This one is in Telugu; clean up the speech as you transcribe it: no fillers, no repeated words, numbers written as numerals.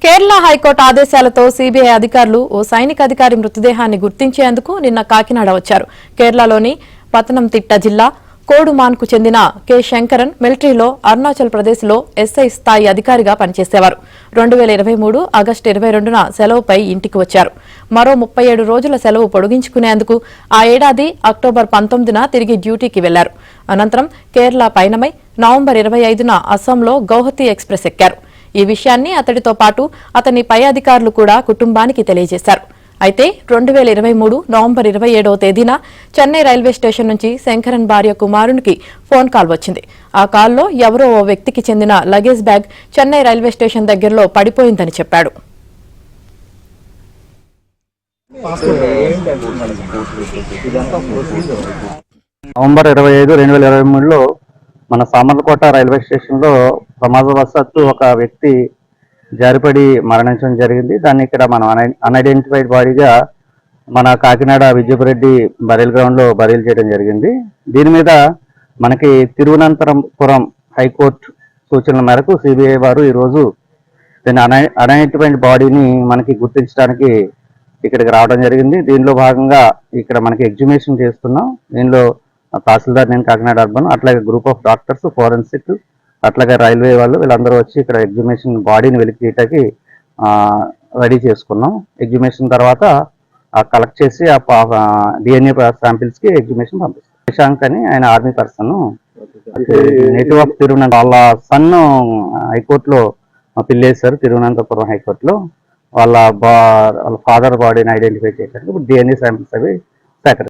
కేరళ హైకోర్టు ఆదేశాలతో సీబీఐ అధికారులు ఓ సైనిక అధికారి మృతదేహాన్ని గుర్తించేందుకు నిన్న కాకినాడ వచ్చారు. కేరళలోని పతనంతిట్ట జిల్లా కోడుమాన్కు చెందిన కె శంకరన్ మిలిటరీలో అరుణాచల్ ప్రదేశ్లో ఎస్ఐ స్థాయి అధికారిగా పనిచేసేవారు. 2023 ఆగస్టు 22న సెలవుపై ఇంటికి వచ్చారు. మరో 37 రోజుల సెలవు పొడిగించుకునేందుకు ఆ ఏడాది అక్టోబర్ 19న తిరిగి డ్యూటీకి వెళ్లారు. అనంతరం కేరళ పయనమై నవంబర్ 25న అస్సాంలో గౌహతి ఎక్స్ప్రెస్ ఎక్కారు. ఈ విషయాన్ని అతడితో పాటు అతని పై అధికారులు కూడా కుటుంబానికి తెలియజేశారు. అయితే 2023 నవంబర్ 27వ తేదీన చెన్నై రైల్వే స్టేషన్ నుంచి శంకరన్ భార్య కుమారునికి ఫోన్ కాల్ వచ్చింది. ఆ కాల్లో ఎవరో ఓ వ్యక్తికి చెందిన luggage bag Chennai railway station దగ్గరలో పడిపోయిందని చెప్పాడు. నవంబర్ 25, 2023లో మన సామర్లకోట రైల్వే స్టేషన్లో ప్రమాదవశాత్తు ఒక వ్యక్తి జారిపడి మరణించడం జరిగింది. దాన్ని ఇక్కడ మనం అన్ఐడెంటిఫైడ్ బాడీగా మన కాకినాడ విజయపురెడ్డి బరియల్ గ్రౌండ్లో బరియల్ చేయడం జరిగింది. దీని మీద మనకి తిరువనంతపురం హైకోర్టు సూచనల మేరకు సిబిఐ వారు ఈరోజు దీన్ని అన్ఐడెంటిఫైడ్ బాడీని మనకి గుర్తించడానికి ఇక్కడికి రావడం జరిగింది. దీనిలో భాగంగా ఇక్కడ మనకి ఎగ్జిబిషన్ చేస్తున్నాం. దీనిలో తహసీల్దార్ నేను కాకినాడ అర్బన్, అట్లాగే గ్రూప్ ఆఫ్ డాక్టర్స్, ఫోరెన్సిక్, అట్లాగే రైల్వే వాళ్ళు వీళ్ళందరూ వచ్చి ఇక్కడ ఎగ్జిబిషన్ బాడీని వెలికి తీయటానికి రెడీ చేసుకున్నాం. ఎగ్జిబిషన్ తర్వాత కలెక్ట్ చేసి డిఎన్ఏ శాంపిల్స్కి ఎగ్జిబిషన్ పంపిస్తాం. శశాంక్ అని ఆయన ఆర్మీ పర్సన్, నేటివ్ ఆఫ్ వాళ్ళ సన్ హైకోర్టులో పిల్లేశారు. తిరువనంతపురం హైకోర్టులో వాళ్ళ ఫాదర్ బాడీని ఐడెంటిఫై చేయడానికి ఇప్పుడు డిఎన్ఏ శాంపిల్స్ అవి సేకరిస్తారు.